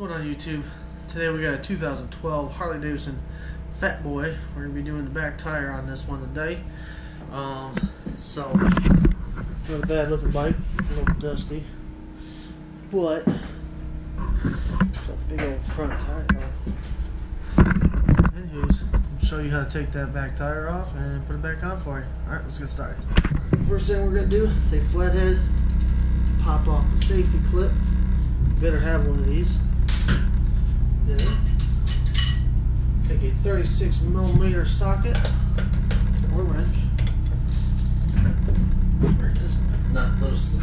What's going on YouTube? Today we got a 2012 Harley-Davidson Fat Boy. We're going to be doing the back tire on this one today. So, not a bad looking bike, a little dusty, but it's a big old front tire though. Anyways, I'll show you how to take that back tire off and put it back on for you. Alright, let's get started. First thing we're going to do, take flathead, pop off the safety clip. Better have one of these. Then take a 36mm socket or wrench. Break this nut loose.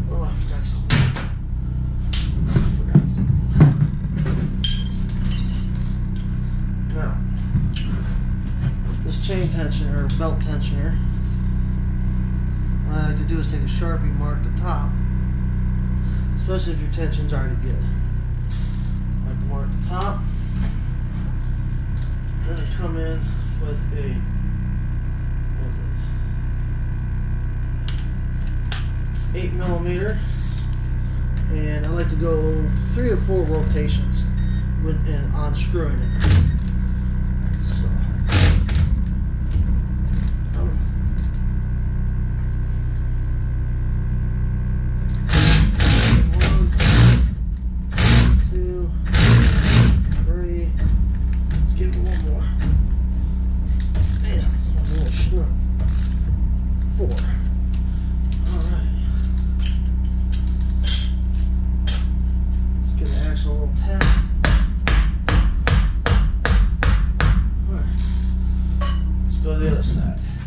Oh, I forgot something. Now, this chain tensioner, or belt tensioner, what I like to do is take a Sharpie, mark the top, especially if your tension's already good. I like to mark the top, then I come in with a, what is it, 8mm, and I like to go 3 or 4 rotations when unscrewing it.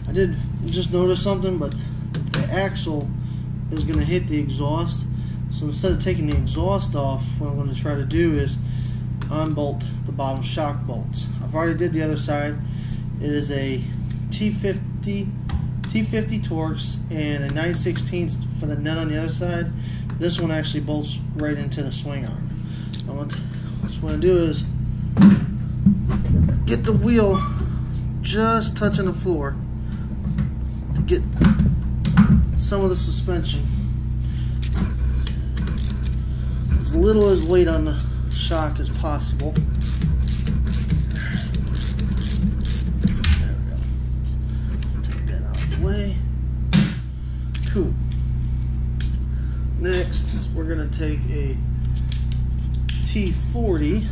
I did just notice something, but the axle is going to hit the exhaust. So instead of taking the exhaust off, what I'm going to try to do is unbolt the bottom shock bolts. I've already did the other side. It is a T50 Torx and a 9/16 for the nut on the other side. This one actually bolts right into the swing arm. What I want to do is get the wheel just touching the floor to get some of the suspension, as little as weight on the shock as possible. There we go. Take that out of the way. Cool. Next, we're going to take a T40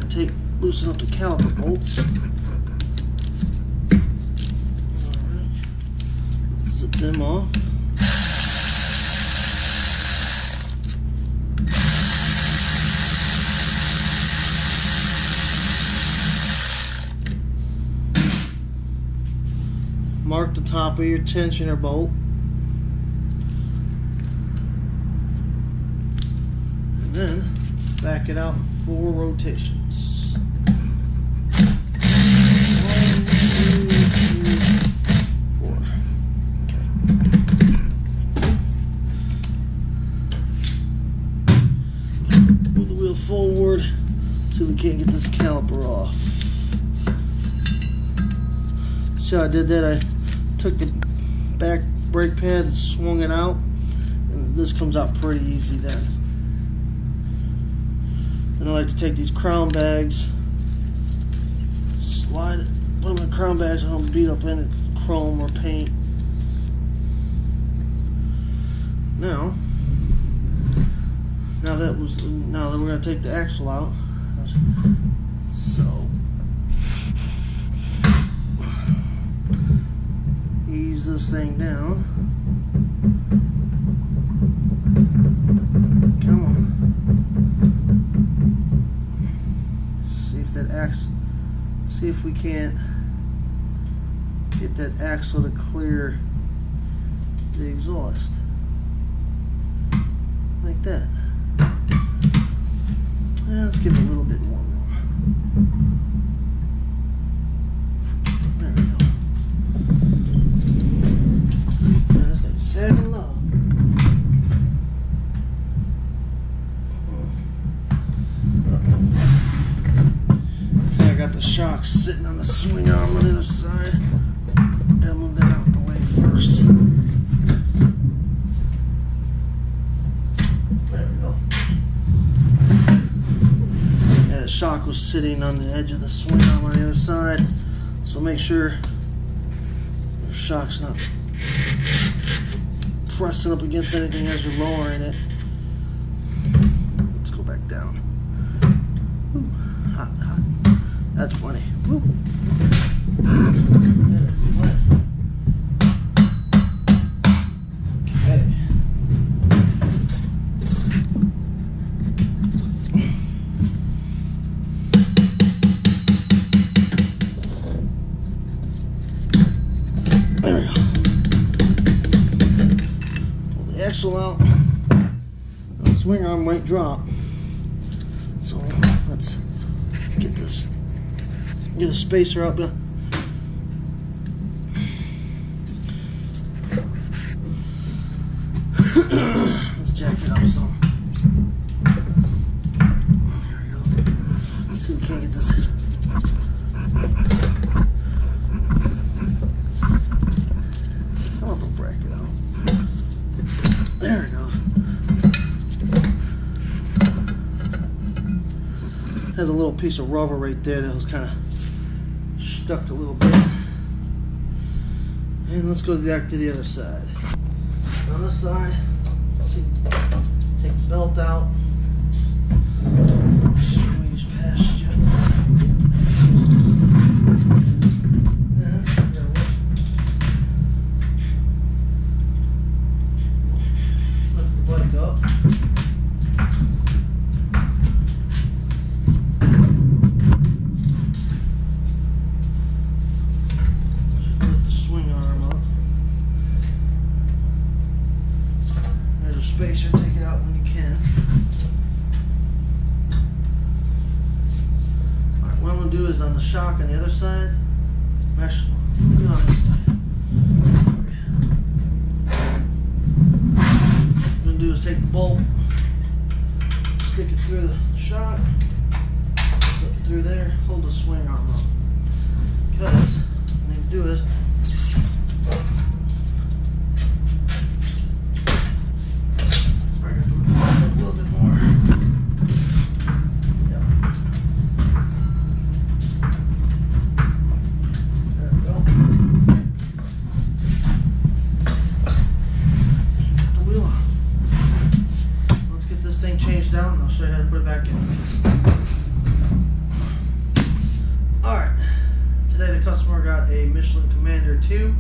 and loosen up the caliper bolts. Zip them off. Mark the top of your tensioner bolt. And then back it out 4 rotations. 1, 2, 3, 4. Okay. Move the wheel forward so we can't get this caliper off. See how I did that? I took the back brake pad and swung it out, and this comes out pretty easy then. Then I like to take these crown bags, slide it, put them in crown bags so I don't beat up any chrome or paint. Now that we're going to take the axle out. So ease this thing down. Come on. See if we can't get that axle to clear the exhaust. Like that. And let's give it a little bit more room. There we go. And this thing's sagging low. the shocks sitting on the swing arm on the other side. Gotta move that out the way first. There we go. Yeah, the shock was sitting on the edge of the swing arm on the other side, so make sure the shock's not pressing up against anything as you're lowering it. Let's go back down. Hot, hot. That's plenty. Woo. Okay. There we go. Pull the axle out. The swing arm might drop. So let's get a spacer out. Let's jack it up some. There we go. Let's see if we can't get this. Come up and bracket out. There it goes. Has a little piece of rubber right there that was kind of stuck a little bit. And let's go back to the other side. On this side, see, take the belt out. Squeeze past you. And lift the bike up. Spacer, take it out when you can. Alright, what I'm going to do is on the shock on the other side, mesh, put it on this side. What I'm going to do is take the bolt, stick it through the shock, slip it through there, hold the swing arm up. Because what I need to do is changed down and I'll show you how to put it back in. Alright, today the customer got a Michelin Commander 2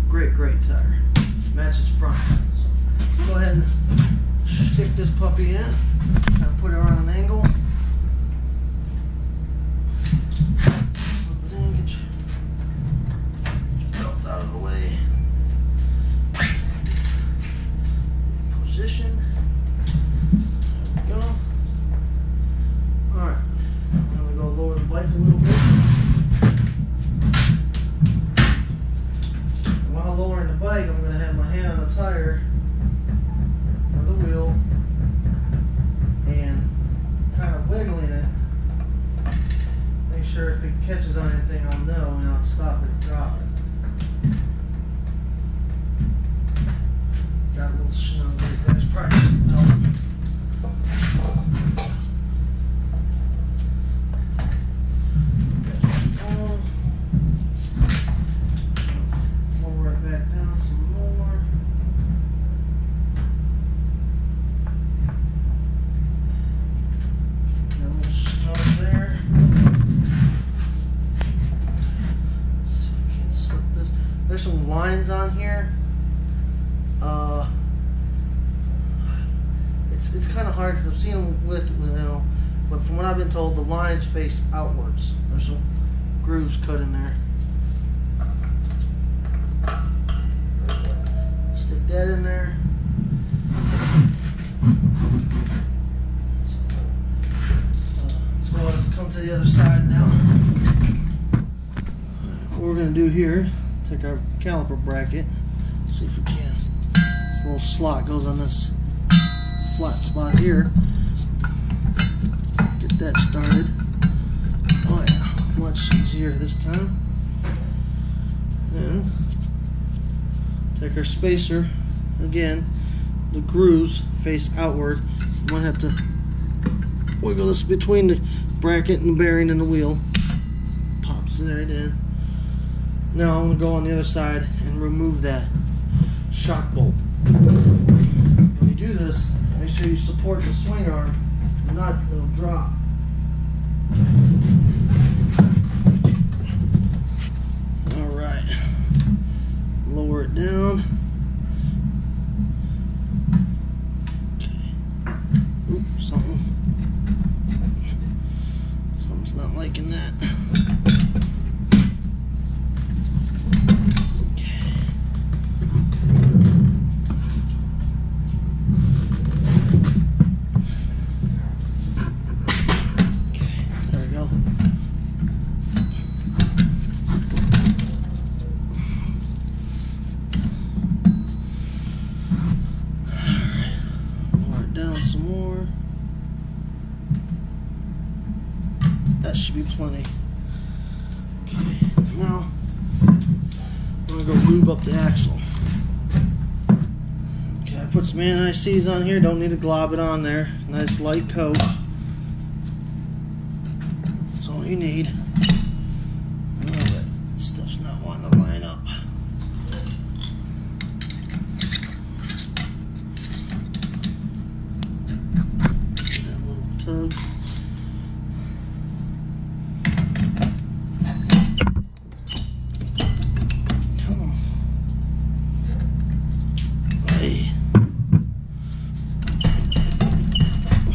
great tire. Matches front. So go ahead and stick this puppy in. Kind of put it on an angle. Flip it in, get your belt out of the way. Position. Go. Alright, I'm going to go lower the bike a little bit. While lowering the bike, I'm going to have my hand on the tire or the wheel and kind of wiggling it. Make sure if it catches on anything, I'll know and I'll stop it, drop it. Got a little snug right there. It's probably just a belt. Lower it back down some more. Got a little snug there. Let's see if we can slip this. There's some lines on here. It's kind of hard because I've seen them with, but from what I've been told, the lines face outwards. There's some grooves cut in there. Stick that in there. So let's come to the other side now. What we're going to do here, take our caliper bracket, see if we can. This little slot goes on this flat spot here. Get that started. Oh yeah, much Much easier this time. Then take our spacer. Again, the grooves face outward. You might have to wiggle this between the bracket and the bearing and the wheel. Pops it right in. Now I'm going to go on the other side and remove that shock bolt. When you do this, make sure you support the swing arm. If not, it'll drop. Alright. Lower it down. Okay. Oops, something's not liking that. Some more. That should be plenty. Okay, now I'm gonna go lube up the axle. Okay, I put some anti-seize on here. Don't need to glob it on there. Nice light coat. That's all you need. Alright, this stuff's not wanting to line up. Tug. Come on. Hey.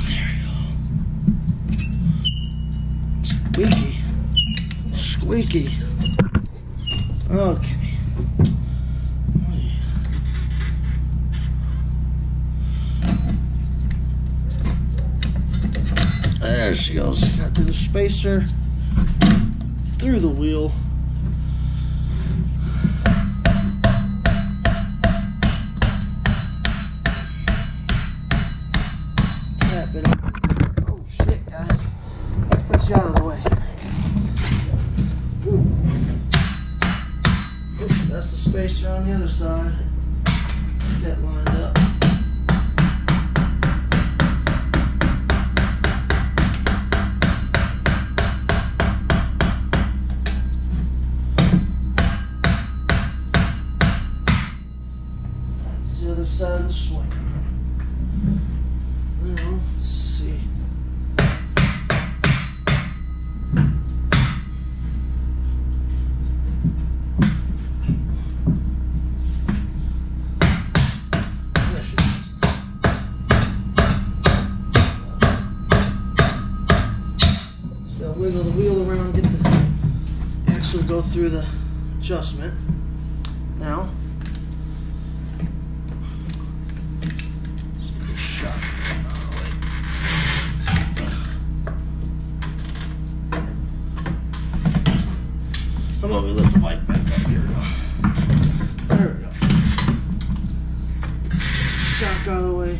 There we go. Squeaky. Squeaky. Okay. There she goes. Got through the spacer, through the wheel. Tap it up. Oh shit, guys. Let's put you out of the way. Oops, that's the spacer on the other side. Get that lined up. The other side of the swing. Now, let's see. There she is. Just gotta wiggle the wheel around, get the axle to go through the adjustment. Now, how about we lift the bike back up here? There we go. Shock out of the way.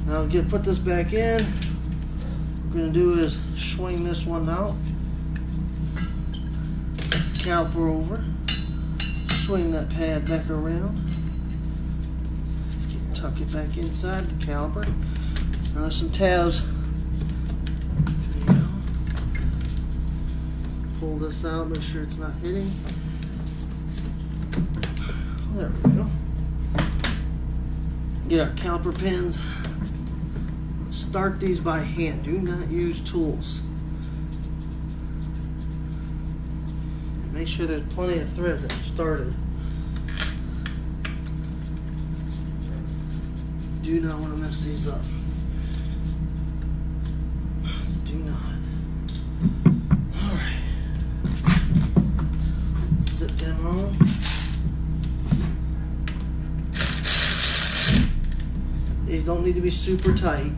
Now put this back in. What we're going to do is swing this one out. Caliper over. Swing that pad back around. Tuck it back inside the caliper. Now there's some tabs. Pull this out, make sure it's not hitting. There we go. Get our caliper pins. Start these by hand. Do not use tools. Make sure there's plenty of thread that started. Do not want to mess these up. Do not. Alright. Zip them on. These don't need to be super tight.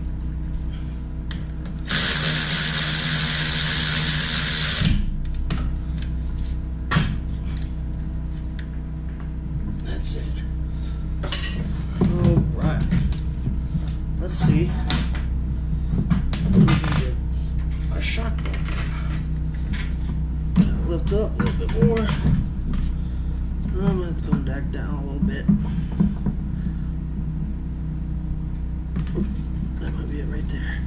That's it. Alright. Let's see. What do we get? Our shock bolt. lift up a little bit more. I'm going to come back down a little bit. That might be it right there.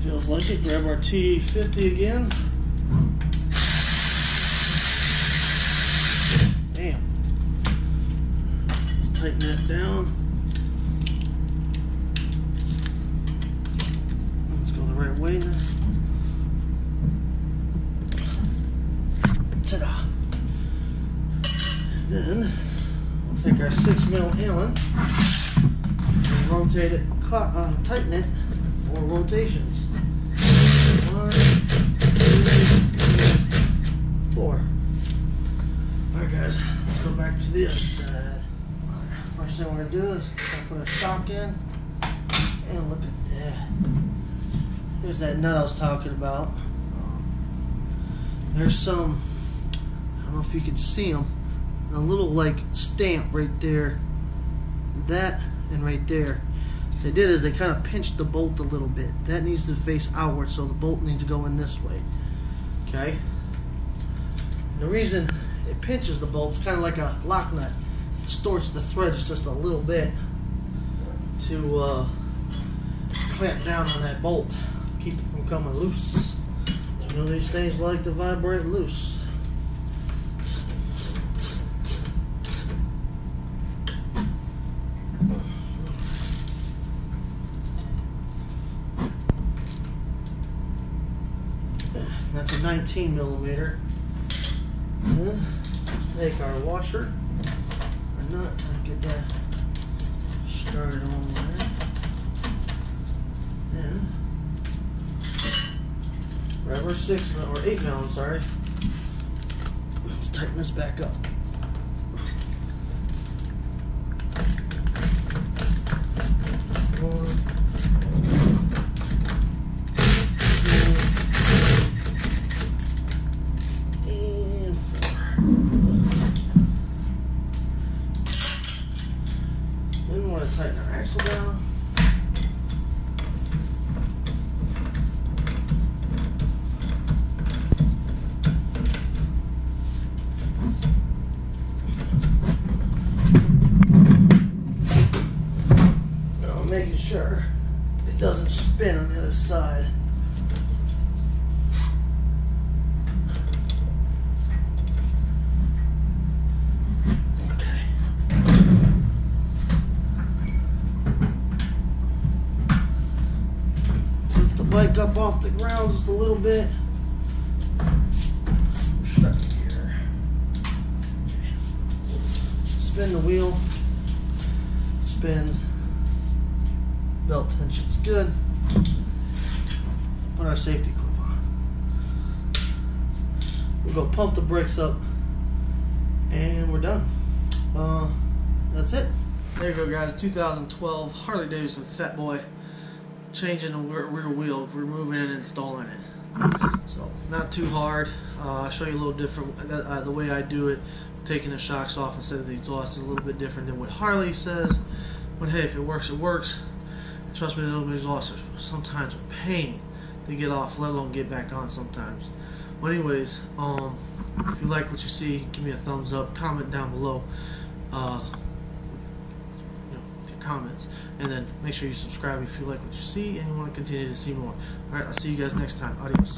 Feels like it. Grab our T50 again. Damn. Let's tighten that down. Let's go the right way now. Ta-da. Then we'll take our 6mm Allen and rotate it, tighten it 4 rotations. 1, 2, 3, 4. Alright guys, let's go back to the other side. First thing we're going to do is put a shock in. And look at that. Here's that nut I was talking about. There's some, I don't know if you can see them, a little like stamp right there. That and right there. What they did is they kind of pinched the bolt a little bit. That needs to face outward, so the bolt needs to go in this way. Okay? The reason it pinches the bolt is kind of like a lock nut. It distorts the threads just a little bit to clamp down on that bolt. Keep it from coming loose. You know these things like to vibrate loose. That's a 19mm. Then take our washer, our nut, kind of get that started on there. Then grab our 6mm or 8mm, I'm sorry. Let's tighten this back up. Then we want to tighten our axle down. Now making sure it doesn't spin on the other side. Bike up off the ground just a little bit. We're stuck here. Okay. Spin the wheel. Spin. Belt tension's good. Put our safety clip on. We'll go pump the brakes up, and we're done. That's it. There you go, guys. 2012 Harley Davidson Fat Boy. Changing the rear wheel, removing and installing it. So not too hard. I'll show you a little different. The way I do it, taking the shocks off instead of the exhaust is a little bit different than what Harley says. But hey, if it works, it works. Trust me, the little exhaust are sometimes a pain to get off, let alone get back on sometimes. But anyways, if you like what you see, give me a thumbs up. Comment down below. Comments, and then make sure you subscribe if you like what you see and you want to continue to see more. Alright, I'll see you guys next time. Adios.